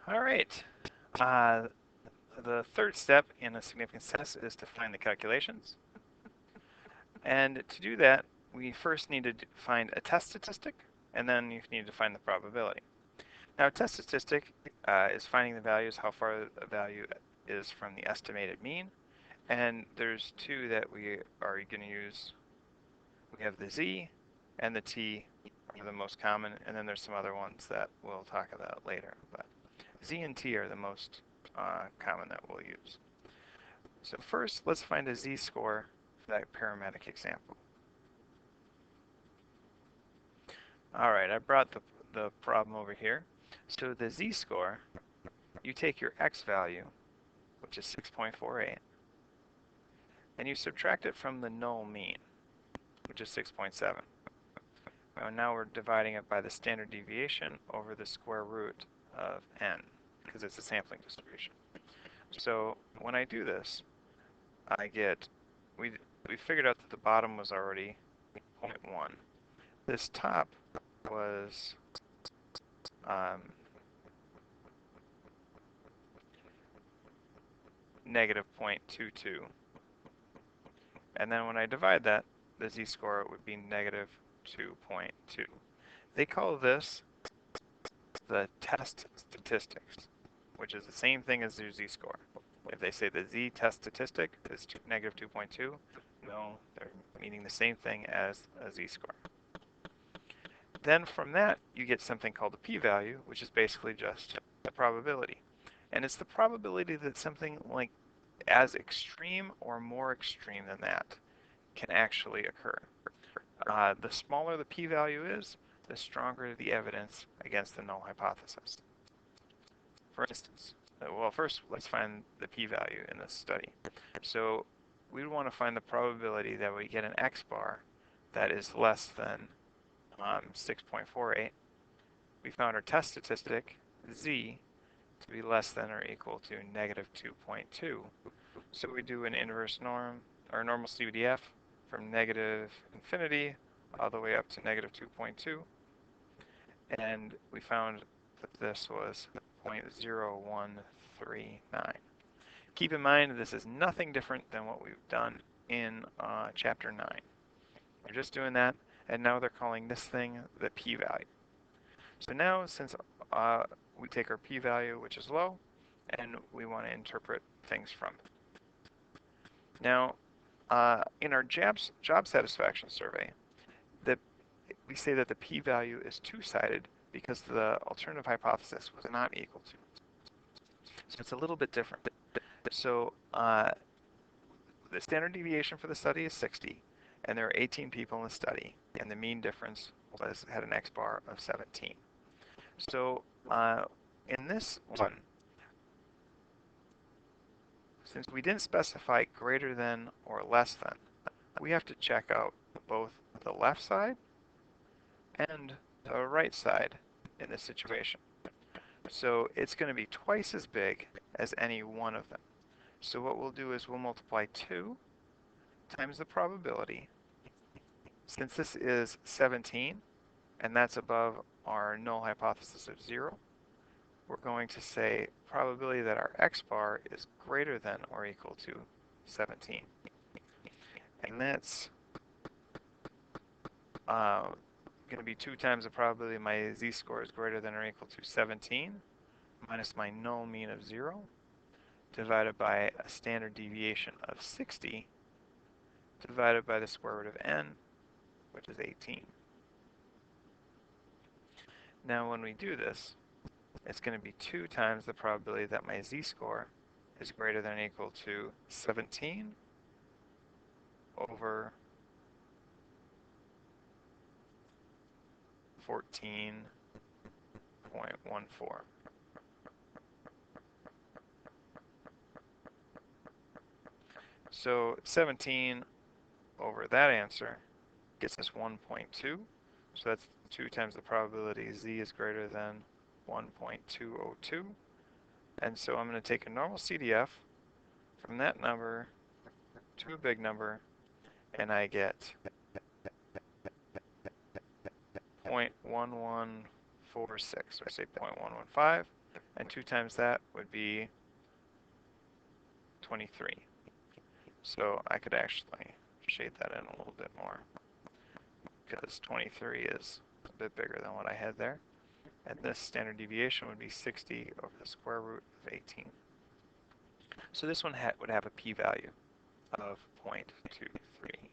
All right. Uh, the third step in a significance test is to find the calculations. And to do that, we first need to find a test statistic, and then you need to find the probability. Now, a test statistic is finding the values, how far a value is from the estimated mean. And there's two that we are going to use. We have the z and the t are the most common, and then there's some other ones that we'll talk about later. But z and t are the most common that we'll use. So first, let's find a z-score for that paramedic example. All right, I brought the problem over here. So the z-score, you take your x value, which is 6.48, and you subtract it from the null mean, which is 6.7. Well, now we're dividing it by the standard deviation over the square root of n, because it's a sampling distribution. So when I do this, I get, we figured out that the bottom was already 0.1. This top was negative 0.22. And then when I divide that, the z-score would be negative 2.2. They call this the test statistics, which is the same thing as their z-score. If they say the z-test statistic is negative 2.2, no, they're meaning the same thing as a z-score. Then from that, you get something called a p-value, which is basically just the probability. And it's the probability that something like as extreme or more extreme than that can actually occur. The smaller the p-value is, the stronger the evidence against the null hypothesis. For instance, well, first let's find the p-value in this study. So we want to find the probability that we get an x-bar that is less than 6.48. We found our test statistic, z, to be less than or equal to negative 2.2. So we do an inverse norm, or normal CDF, from negative infinity all the way up to negative 2.2. And we found that this was 0.0139. Keep in mind, this is nothing different than what we've done in Chapter 9. We're just doing that, and now they're calling this thing the p-value. So now, since we take our p-value, which is low, and we want to interpret things from it. Now, in our job satisfaction survey, we say that the p-value is two-sided because the alternative hypothesis was not equal to. So it's a little bit different. So the standard deviation for the study is 60, and there are 18 people in the study, and the mean difference had an x-bar of 17. So in this one, since we didn't specify greater than or less than, we have to check out both the left side and the right side in this situation. So it's going to be twice as big as any one of them. So what we'll do is we'll multiply 2 times the probability. Since this is 17, and that's above our null hypothesis of 0, we're going to say probability that our x-bar is greater than or equal to 17. And that's going to be 2 times the probability my z-score is greater than or equal to 17 minus my null mean of 0 divided by a standard deviation of 60 divided by the square root of n, which is 18. Now when we do this, it's going to be 2 times the probability that my z-score is greater than or equal to 17 over 14.14. So 17 over that answer gets us 1.2. So that's 2 times the probability z is greater than 1.202. And so I'm going to take a normal CDF from that number to a big number, and I get 0.1146, or say 0.115. and 2 times that would be 23. So I could actually shade that in a little bit more, because 23 is a bit bigger than what I had there. And this standard deviation would be 60 over the square root of 18. So this one would have a p-value of 0.23.